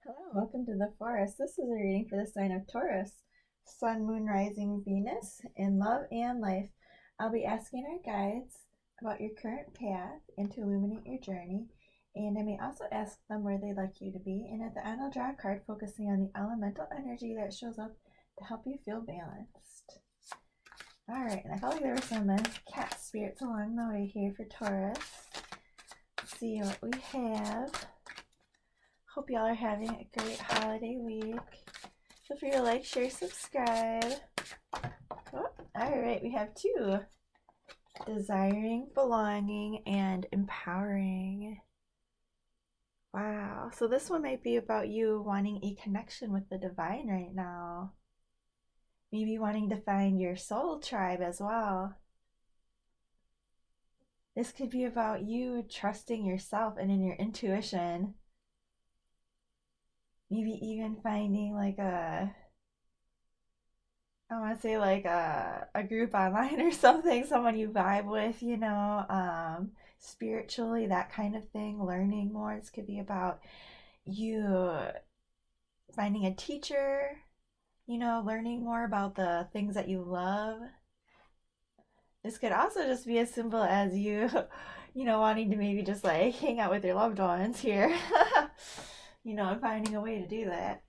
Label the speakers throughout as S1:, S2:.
S1: Hello, welcome to the forest. This is a reading for the sign of Taurus, Sun, Moon, Rising, Venus, in love and life. I'll be asking our guides about your current path and to illuminate your journey. And I may also ask them where they'd like you to be. And at the end, I'll draw a card focusing on the elemental energy that shows up to help you feel balanced. All right, and I felt like there were some cat spirits along the way here for Taurus. Let's see what we have. Hope y'all are having a great holiday week. Feel free to like, share, subscribe. Oh, all right, we have two. Desiring, belonging, and empowering. Wow, so this one might be about you wanting a connection with the divine right now. Maybe wanting to find your soul tribe as well. This could be about you trusting yourself and in your intuition. Maybe even finding like I want to say like a group online or something, someone you vibe with, spiritually, that kind of thing, learning more. This could be about you finding a teacher, learning more about the things that you love. This could also just be as simple as you, wanting to maybe just like hang out with your loved ones here, and finding a way to do that.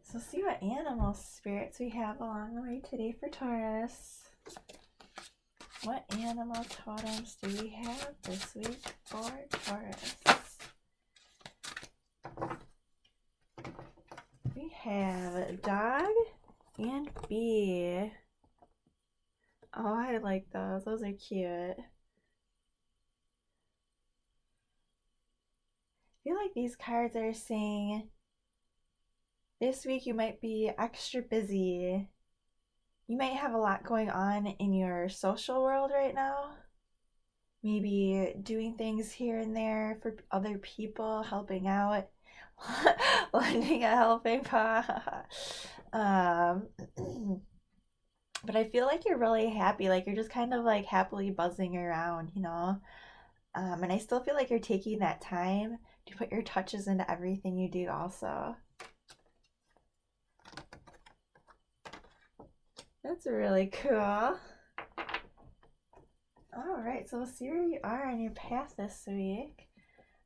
S1: So see what animal spirits we have along the way today for Taurus. What animal totems do we have this week for Taurus? We have dog and bee. Oh, I like those. Those are cute. I feel like these cards are saying this week you might be extra busy. You might have a lot going on in your social world right now. Maybe doing things here and there for other people, helping out, lending a helping paw. But I feel like you're really happy. Like you're just kind of like happily buzzing around, and I still feel like you're taking that time to put your touches into everything you do also. That's really cool. All right, so we'll see where you are on your path this week.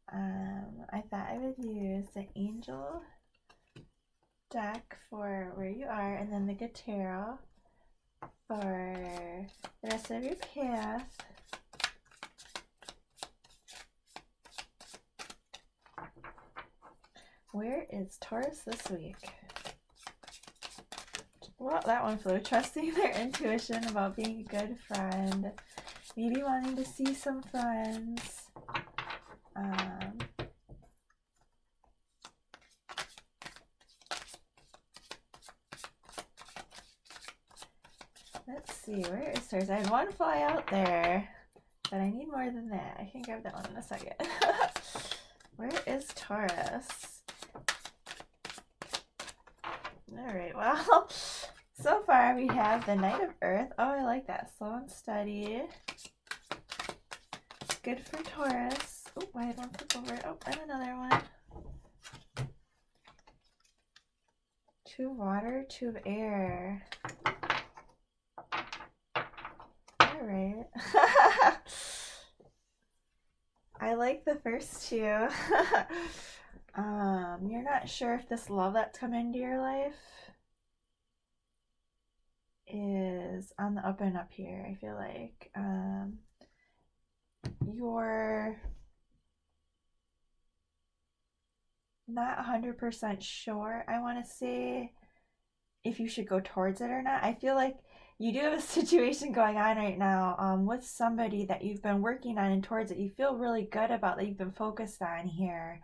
S1: I thought I would use the angel deck for where you are, and then the good tarot for the rest of your path. Where is Taurus this week? Well, that one flew. Trusting their intuition about being a good friend. Maybe wanting to see some friends. Let's see, where is Taurus? I had one fly out there, but I need more than that. I can grab that one in a second. Where is Taurus? Alright, well, so far we have the Knight of Earth. Oh, I like that. Slow and steady. Good for Taurus. Oh, I had one flip over. Oh, and another one. Two of water, two of air. Alright. I like the first two. You're not sure if this love that's come into your life is on the up and up here. I feel like you're not 100% sure, I want to say, if you should go towards it or not. I feel like you do have a situation going on right now with somebody that you've been working on and towards it. You feel really good about that you've been focused on here.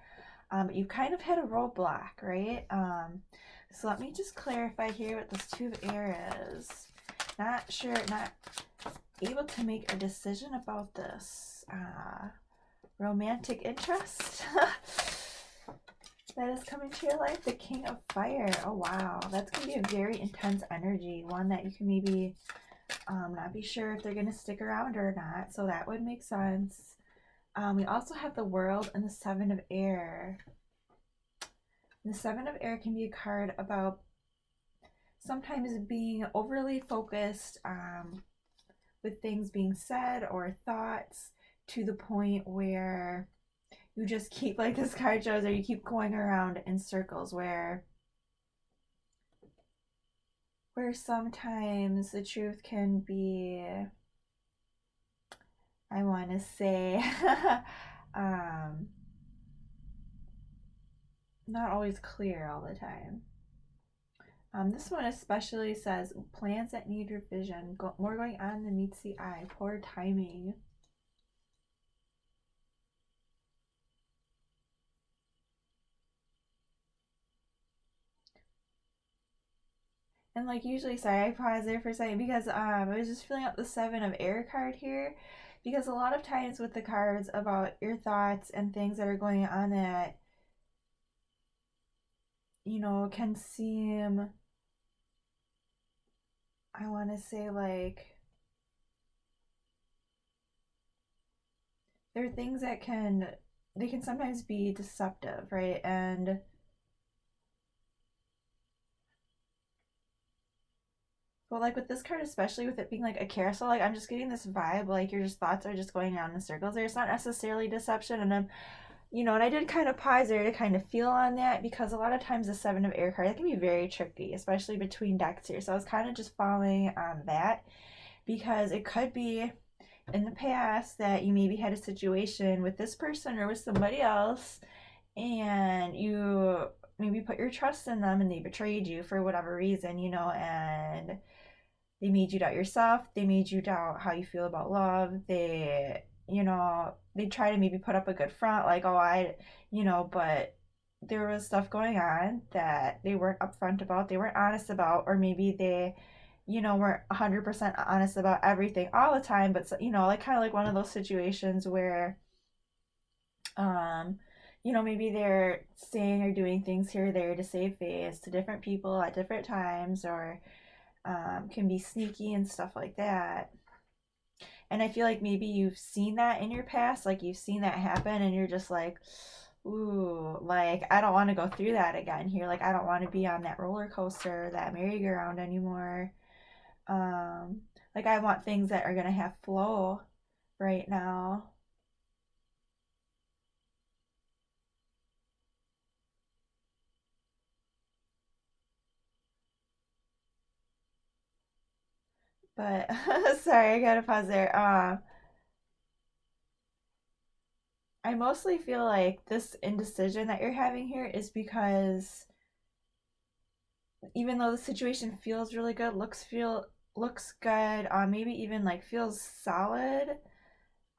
S1: But you've kind of hit a roadblock, right? So let me just clarify here what this two of air is. Not sure, not able to make a decision about this romantic interest that is coming to your life. The King of Fire. Oh wow, that's gonna be a very intense energy, one that you can maybe not be sure if they're gonna stick around or not, so that would make sense. We also have the World and the Seven of Air. The Seven of Air can be a card about sometimes being overly focused with things being said or thoughts to the point where you just keep, like this card shows, or you keep going around in circles where sometimes the truth can be, I want to say, not always clear all the time. This one especially says plans that need revision. More going on than meets the eye. Poor timing. And like usually, sorry, I paused there for a second because I was just filling out the Seven of Air card here, because a lot of times with the cards about your thoughts and things that are going on that, you know, can seem, I want to say, like, there are things that they can sometimes be deceptive, right? And but like with this card, especially with it being like a carousel, like I'm just getting this vibe like your just thoughts are just going around in circles there. It's not necessarily deception, and I'm, you know, and I did kind of pause there to kind of feel on that, because a lot of times the Seven of Air card, that can be very tricky, especially between decks here. So I was kind of just following on that, because it could be in the past that you maybe had a situation with this person or with somebody else, and you maybe put your trust in them and they betrayed you for whatever reason, you know, and they made you doubt yourself. They made you doubt how you feel about love. They, you know, they try to maybe put up a good front, like, oh, you know, but there was stuff going on that they weren't upfront about, they weren't honest about, or maybe they, you know, weren't 100% honest about everything all the time. But, you know, like kind of like one of those situations where, um, you know, maybe they're saying or doing things here or there to save face to different people at different times, or can be sneaky and stuff like that. And I feel like maybe you've seen that in your past, like you've seen that happen, and you're just like, ooh, like I don't want to go through that again here. Like I don't want to be on that roller coaster, that merry-go-round anymore. Um, like I want things that are gonna have flow right now. But sorry, I gotta pause there. I mostly feel like this indecision that you're having here is because even though the situation feels really good, looks good, maybe even like feels solid,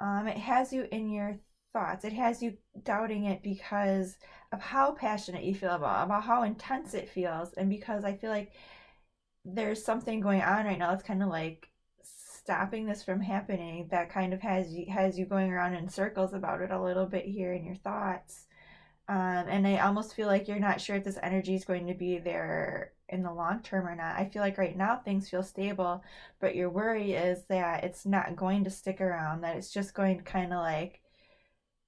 S1: it has you in your thoughts. It has you doubting it because of how passionate you feel about how intense it feels, and because I feel like there's something going on right now that's kind of like stopping this from happening, that kind of has you going around in circles about it a little bit here in your thoughts. And I almost feel like you're not sure if this energy is going to be there in the long term or not. I feel like right now things feel stable, but your worry is that it's not going to stick around, that it's just going to kind of like,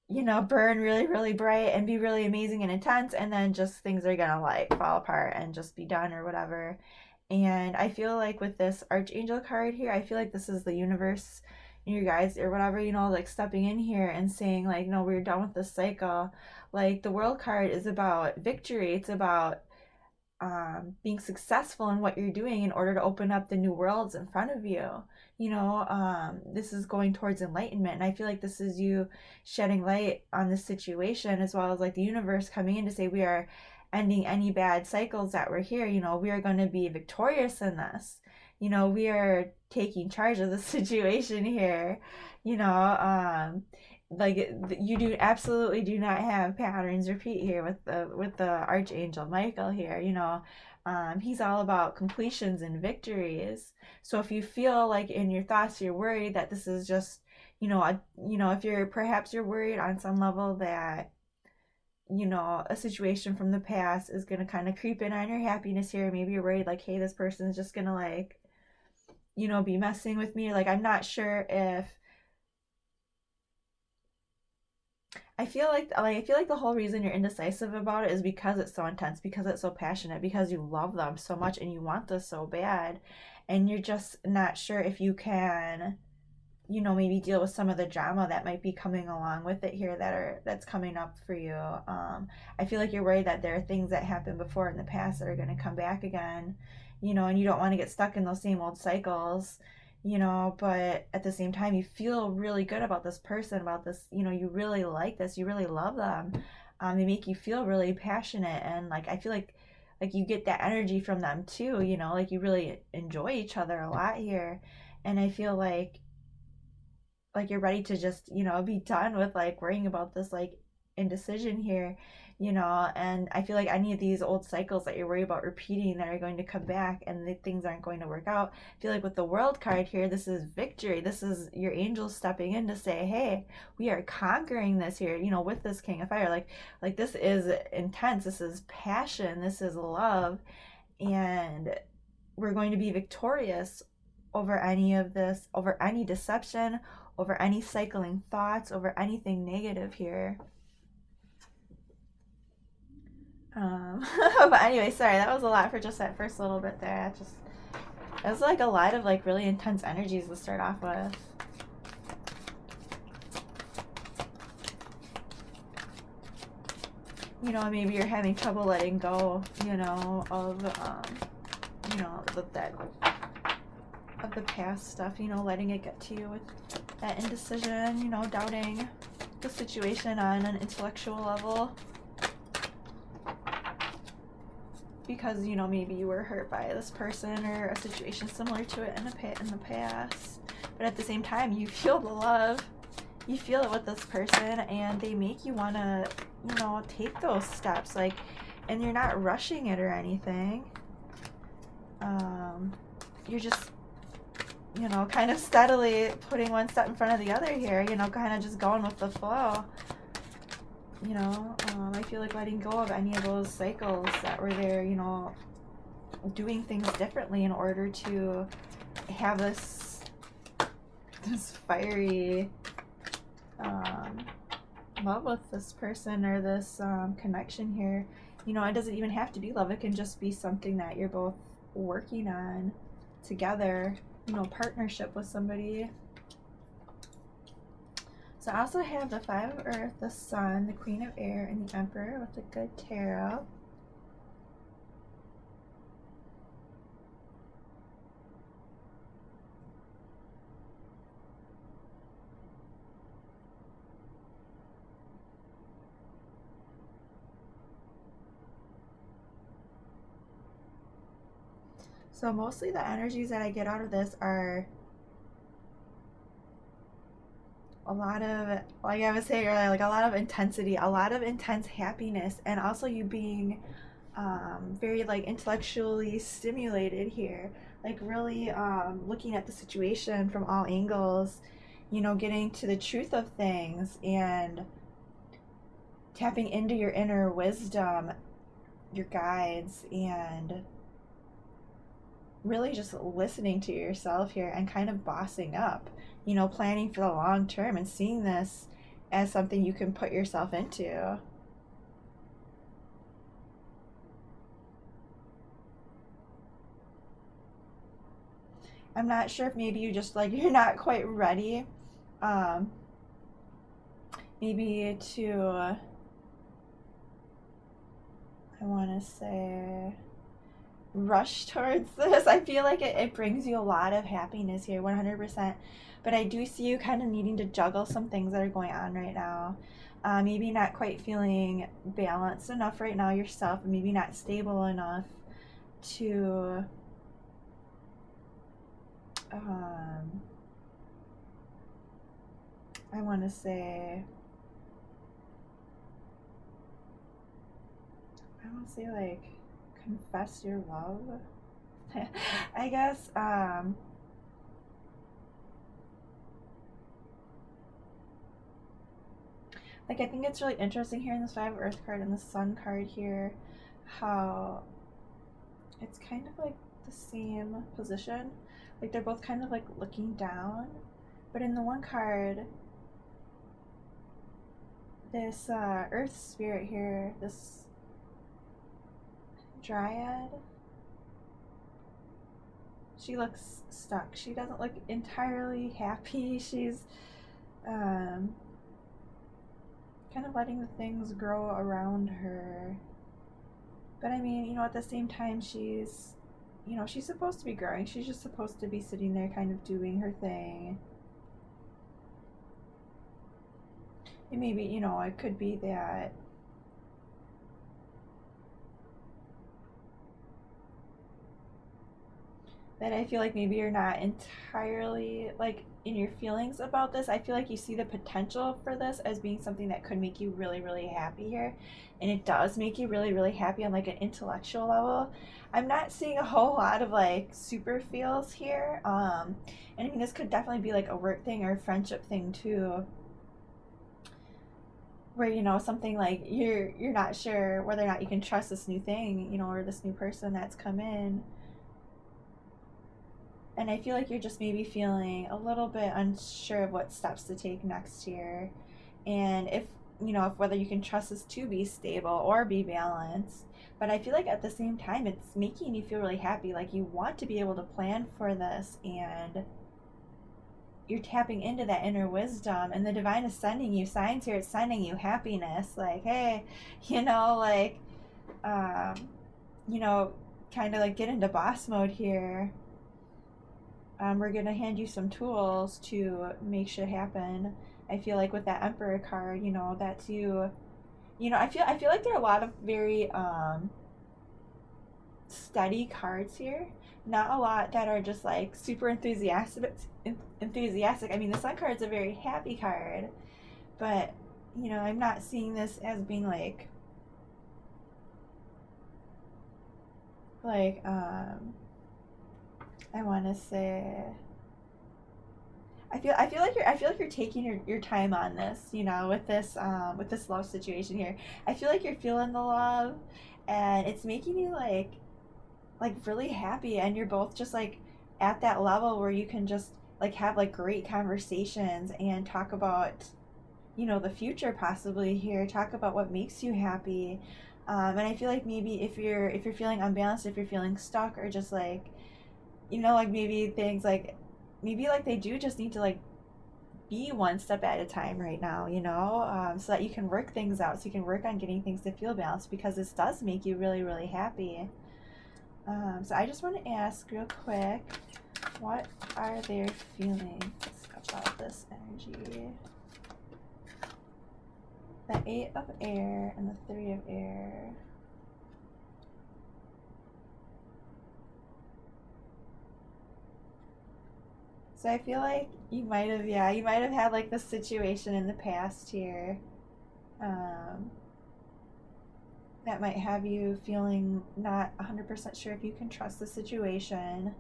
S1: you know, burn really, really bright and be really amazing and intense, and then just things are gonna like fall apart and just be done or whatever. And I feel like with this Archangel card here, I feel like this is the universe, you guys, or whatever, you know, like stepping in here and saying, like, no, we're done with this cycle. Like, the World card is about victory, it's about being successful in what you're doing in order to open up the new worlds in front of you. You know, this is going towards enlightenment, and I feel like this is you shedding light on this situation, as well as like the universe coming in to say we are ending any bad cycles that were here. You know, we are going to be victorious in this. You know, we are taking charge of the situation here. You know, like you do absolutely do not have patterns repeat here with the Archangel Michael here. You know, he's all about completions and victories. So if you feel like in your thoughts you're worried that this is just, you know, you know, if you're worried on some level that, you know, a situation from the past is going to kind of creep in on your happiness here, maybe you're worried like, hey, this person's just going to like, you know, be messing with me. Like I'm not sure if I feel like the whole reason you're indecisive about it is because it's so intense, because it's so passionate, because you love them so much and you want this so bad, and you're just not sure if you can, maybe deal with some of the drama that might be coming along with it here that's coming up for you. I feel like you're worried that there are things that happened before in the past that are going to come back again, and you don't want to get stuck in those same old cycles, but at the same time, you feel really good about this person, about this, you really like this, you really love them. They make you feel really passionate, and like I feel like you get that energy from them too, like you really enjoy each other a lot here. And I feel like you're ready to just be done with like worrying about this like indecision here, and I feel like any of these old cycles that you're worried about repeating that are going to come back and the things aren't going to work out. I feel like with the world card here, this is victory. This is your angels stepping in to say, hey, we are conquering this here, with this king of fire. Like this is intense, this is passion, this is love, and we're going to be victorious over any of this, over any deception, over any cycling thoughts, over anything negative here. But anyway, sorry, that was a lot for just that first little bit there. It was like a lot of like really intense energies to start off with. Maybe you're having trouble letting go, of of the past stuff, letting it get to you with that indecision, doubting the situation on an intellectual level. Because, maybe you were hurt by this person or a situation similar to it in the past. But at the same time, you feel the love. You feel it with this person, and they make you want to, take those steps. Like, and you're not rushing it or anything. You're just, kind of steadily putting one step in front of the other here, kind of just going with the flow. I feel like letting go of any of those cycles that were there, doing things differently in order to have this fiery love with this person or this connection here. It doesn't even have to be love. It can just be something that you're both working on together, partnership with somebody. So I also have the Five of Earth, the Sun, the Queen of Air, and the Emperor with the Good Tarot. So mostly the energies that I get out of this are a lot of, like I was saying earlier, like a lot of intensity, a lot of intense happiness, and also you being very like intellectually stimulated here, like really looking at the situation from all angles, getting to the truth of things and tapping into your inner wisdom, your guides, and really just listening to yourself here and kind of bossing up, planning for the long term and seeing this as something you can put yourself into. I'm not sure if maybe you just like, you're not quite ready, maybe to, I want to say, rush towards this. I feel like it brings you a lot of happiness here, 100%. But I do see you kind of needing to juggle some things that are going on right now. Maybe not quite feeling balanced enough right now yourself, maybe not stable enough to I want to say, like confess your love. I guess like I think it's really interesting here in this Five of Earth card and the Sun card here, how it's kind of like the same position. Like they're both kind of like looking down, but in the one card this earth spirit here, this dryad, she looks stuck. She doesn't look entirely happy. She's um, kind of letting the things grow around her. But I mean, at the same time, she's supposed to be growing. She's just supposed to be sitting there kind of doing her thing. And maybe, it could be that I feel like maybe you're not entirely like in your feelings about this. I feel like you see the potential for this as being something that could make you really, really happy here. And it does make you really, really happy on like an intellectual level. I'm not seeing a whole lot of like super feels here. And I mean, this could definitely be like a work thing or a friendship thing too, where something like you're not sure whether or not you can trust this new thing, or this new person that's come in. And I feel like you're just maybe feeling a little bit unsure of what steps to take next year, and if whether you can trust this to be stable or be balanced. But I feel like at the same time it's making you feel really happy, like you want to be able to plan for this, and you're tapping into that inner wisdom, and the divine is sending you signs here. It's sending you happiness, like, hey, like um you know kind of like get into boss mode here. We're gonna hand you some tools to make shit happen. I feel like with that Emperor card, that's you. I feel like there are a lot of very steady cards here. Not a lot that are just like super enthusiastic. Enthusiastic. I mean, the Sun card is a very happy card, but I'm not seeing this as being like I want to say. I feel like you're taking your time on this, with this love situation here. I feel like you're feeling the love, and it's making you like really happy, and you're both just like at that level where you can just like have like great conversations and talk about the future possibly here, talk about what makes you happy. And I feel like maybe if you're feeling unbalanced, if you're feeling stuck, or just like like maybe things like maybe like they do just need to like be one step at a time right now, so that you can work things out, so you can work on getting things to feel balanced, because this does make you really, really happy. So I just want to ask real quick, what are their feelings about this energy? The 8 of air and the 3 of air. So I feel like you might have had like this situation in the past here, um, that might have you feeling not 100% sure if you can trust the situation.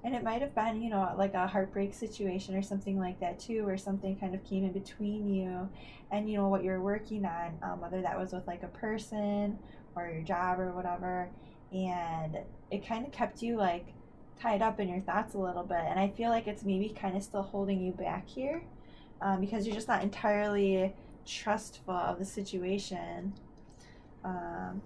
S1: And it might have been, like a heartbreak situation or something like that too, where something kind of came in between you and, what you're working on, whether that was with like a person or your job or whatever. And it kind of kept you like tied up in your thoughts a little bit. And I feel like it's maybe kind of still holding you back here, because you're just not entirely trustful of the situation. Um,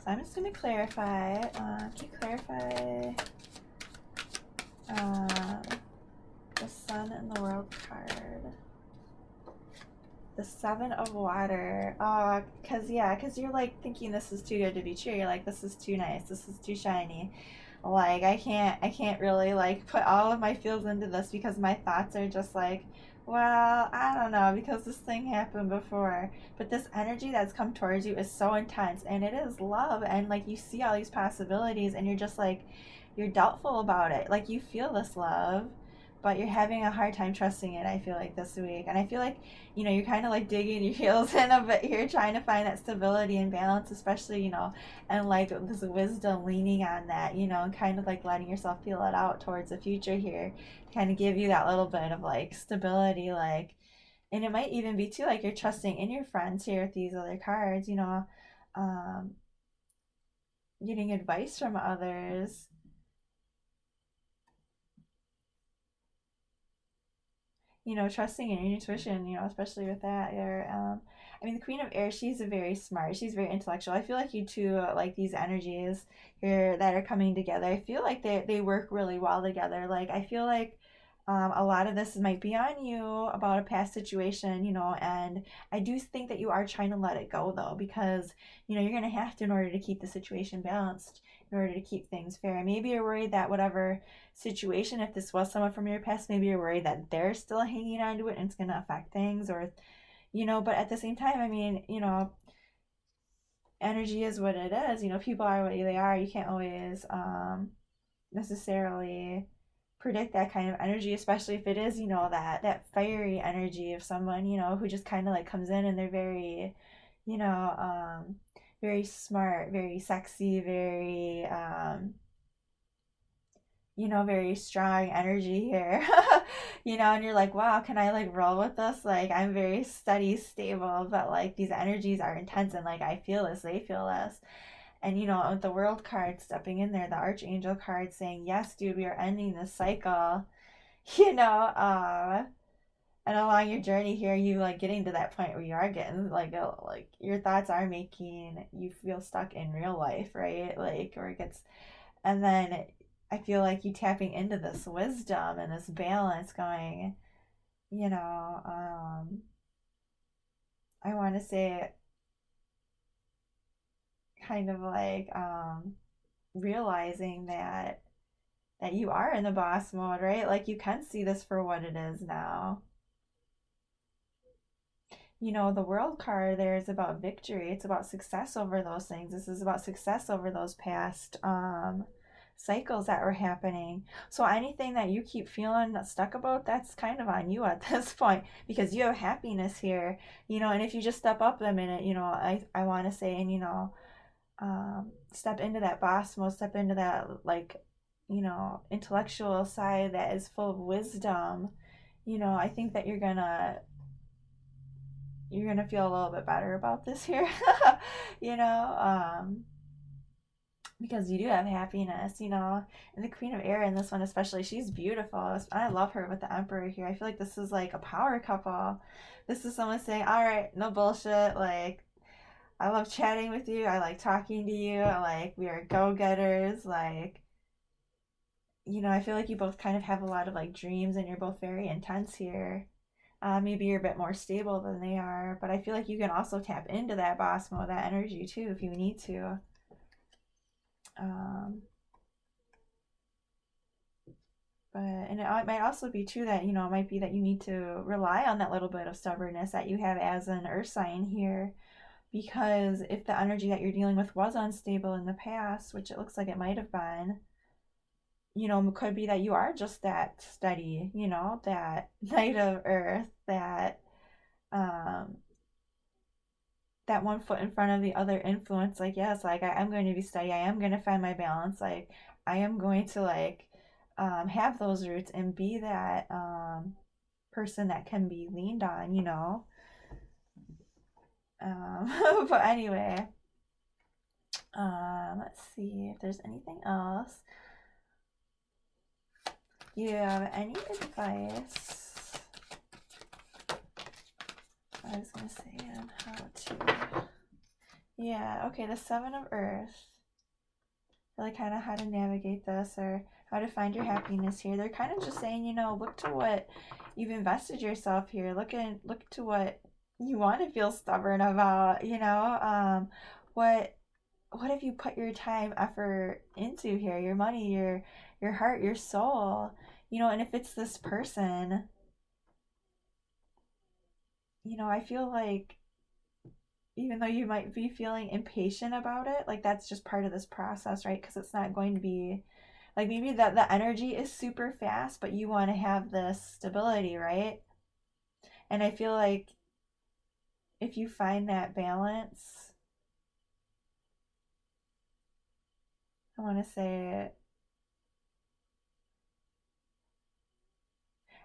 S1: So I'm just going to clarify. Can you clarify the Sun and the World card? The 7 of Water. Because you're like thinking this is too good to be true. You're like, this is too nice. This is too shiny. Like I can't really like put all of my feels into this, because my thoughts are just like, well, I don't know, because this thing happened before. But this energy that's come towards you is so intense, and it is love, and like you see all these possibilities, and you're just like, you're doubtful about it. Like you feel this love, but you're having a hard time trusting it, I feel like, this week. And I feel like, you're kind of like digging your heels in a bit here, trying to find that stability and balance, especially, and like this wisdom leaning on that, and kind of like letting yourself feel it out towards the future here, to kind of give you that little bit of like stability, like, And it might even be too like you're trusting in your friends here with these other cards, um, getting advice from others, trusting in your intuition, especially with that. I mean, the Queen of Air, she's a very smart, she's very intellectual. I feel like you two, like these energies here that are coming together, I feel like they work really well together. Like, I feel like a lot of this might be on you about a past situation, and I do think that you are trying to let it go though, because, you're going to have to in order to keep the situation balanced, in order to keep things fair. Maybe you're worried that whatever situation, if this was someone from your past, maybe you're worried that they're still hanging on to it and it's going to affect things, or, but at the same time, I mean, energy is what it is. People are what they are. You can't always necessarily predict that kind of energy, especially if it is, that fiery energy of someone, who just kind of like comes in and they're very, you know, um, very smart, very sexy, very, very strong energy here. And you're like, wow, can I like roll with this? Like, I'm very steady, stable, but like these energies are intense and like I feel this, they feel this. And with the world card stepping in there, the archangel card saying, yes, dude, we are ending this cycle, you know, uh, and along your journey here, you like getting to that point where you are getting like your thoughts are making you feel stuck in real life, right? Like, or it gets, and then I feel like you tapping into this wisdom and this balance going, you know, I want to say kind of like realizing that you are in the boss mode, right? Like you can see this for what it is now. The world card there is about victory. It's about success over those things. This is about success over those past cycles that were happening. So anything that you keep feeling stuck about, that's kind of on you at this point because you have happiness here, and if you just step up a minute, I want to say, and, step into that boss mode, step into that, like, intellectual side that is full of wisdom, I think that you're gonna feel a little bit better about this here, you know, because you do have happiness, and the Queen of Air in this one especially, she's beautiful. I love her with the Emperor here. I feel like this is like a power couple. This is someone saying, all right, no bullshit, like I love chatting with you, I like talking to you, I like we are go-getters, like, I feel like you both kind of have a lot of like dreams and you're both very intense here. Maybe you're a bit more stable than they are, but I feel like you can also tap into that boss mode, that energy too, if you need to. Um, and it might also be too that, it might be that you need to rely on that little bit of stubbornness that you have as an earth sign here. Because if the energy that you're dealing with was unstable in the past, which it looks like it might have been, it could be that you are just that steady, that knight of earth, um, that one foot in front of the other influence. Like, yes, like I'm going to be steady. I am going to find my balance. Like, I am going to like have those roots and be that person that can be leaned on, but anyway, let's see if there's anything else. You have any advice? I was gonna say on how to. Yeah, okay, the Seven of Earth. Really kind of how to navigate this or how to find your happiness here. They're kind of just saying, look to what you've invested yourself here. Look to what you want to feel stubborn about, what have you put your time, effort into here? Your money, your heart, your soul, and if it's this person, I feel like even though you might be feeling impatient about it, like that's just part of this process, right? Because it's not going to be like maybe that the energy is super fast, but you want to have this stability, right? And I feel like if you find that balance, I want to say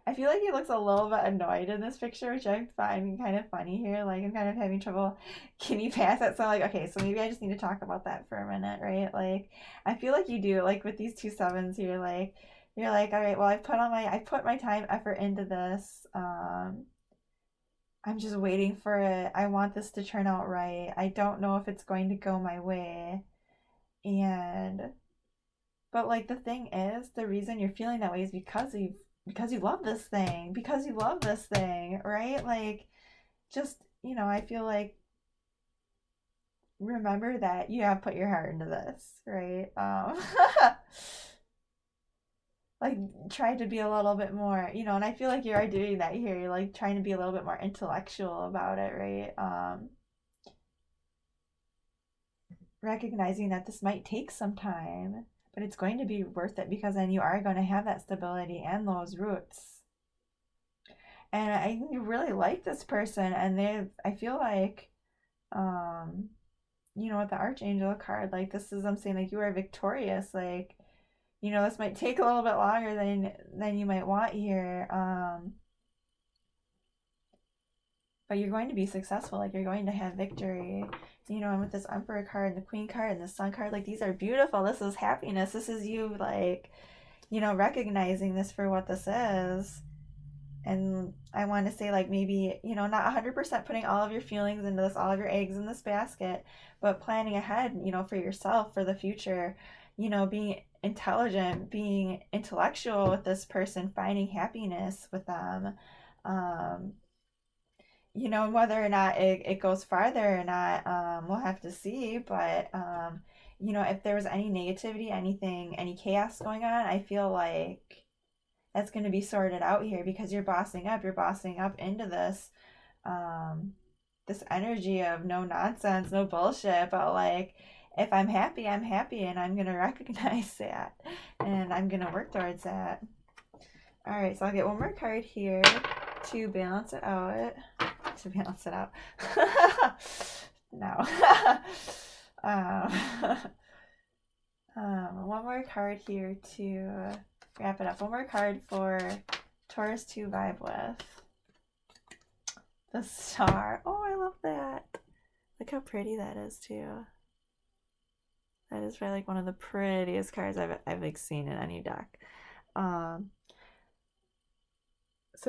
S1: I feel like he looks a little bit annoyed in this picture, which I find kind of funny here. Like, I'm kind of having trouble. Can you pass that? So, like, okay, so maybe I just need to talk about that for a minute, right? Like, I feel like you do, like, with these two sevens, you're like, all right, well, I put my time, effort into this. I'm just waiting for it. I want this to turn out right. I don't know if it's going to go my way. And but like the thing is, the reason you're feeling that way is because you love this thing. Because you love this thing, right? Like just, I feel like remember that you have put your heart into this, right? Like try to be a little bit more, and I feel like you are doing that here. You're like trying to be a little bit more intellectual about it, right? Recognizing that this might take some time, but it's going to be worth it because then you are going to have that stability and those roots. And I really like this person, and I feel like, with the Archangel card, like this is, I'm saying, like you are victorious. Like, this might take a little bit longer than you might want here. But you're going to be successful. Like you're going to have victory. And with this Emperor card and the Queen card and the Sun card, like these are beautiful. This is happiness. This is you, like, recognizing this for what this is. And I want to say, like, maybe, not 100% putting all of your feelings into this, all of your eggs in this basket, but planning ahead, for yourself, for the future, being intelligent, being intellectual with this person, finding happiness with them. Whether or not it goes farther or not, we'll have to see. But, if there was any negativity, any chaos going on, I feel like that's going to be sorted out here because you're bossing up. You're bossing up into this energy of no nonsense, no bullshit, but like, if I'm happy, and I'm going to recognize that, and I'm going to work towards that. All right, so I'll get one more card here to balance it out. No. One more card here to wrap it up. One more card for Taurus to vibe with. The Star. Oh, I love that. Look how pretty that is too. That is probably like one of the prettiest cards I've like seen in any deck. So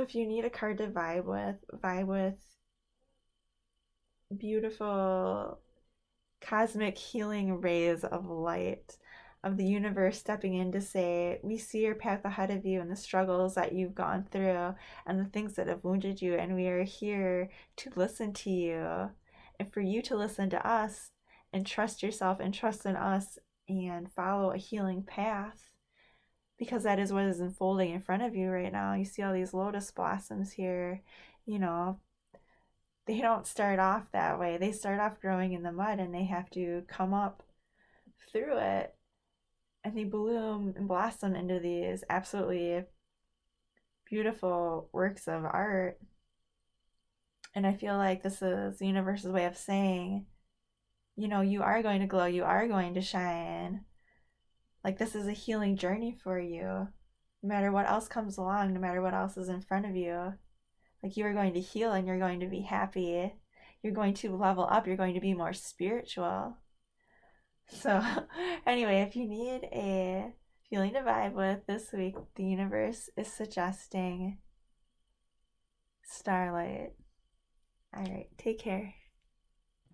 S1: if you need a card to vibe with beautiful cosmic healing rays of light of the universe stepping in to say, we see your path ahead of you and the struggles that you've gone through and the things that have wounded you, and we are here to listen to you and for you to listen to us and trust yourself and trust in us and follow a healing path, because that is what is unfolding in front of you right now. You see all these lotus blossoms here. They don't start off that way. They start off growing in the mud and they have to come up through it, and they bloom and blossom into these absolutely beautiful works of art. And I feel like this is the universe's way of saying, you are going to glow, you are going to shine. Like this is a healing journey for you. No matter what else comes along, no matter what else is in front of you, like you are going to heal and you're going to be happy. You're going to level up. You're going to be more spiritual. So anyway, if you need a feeling to vibe with this week, the universe is suggesting Starlight. All right, take care.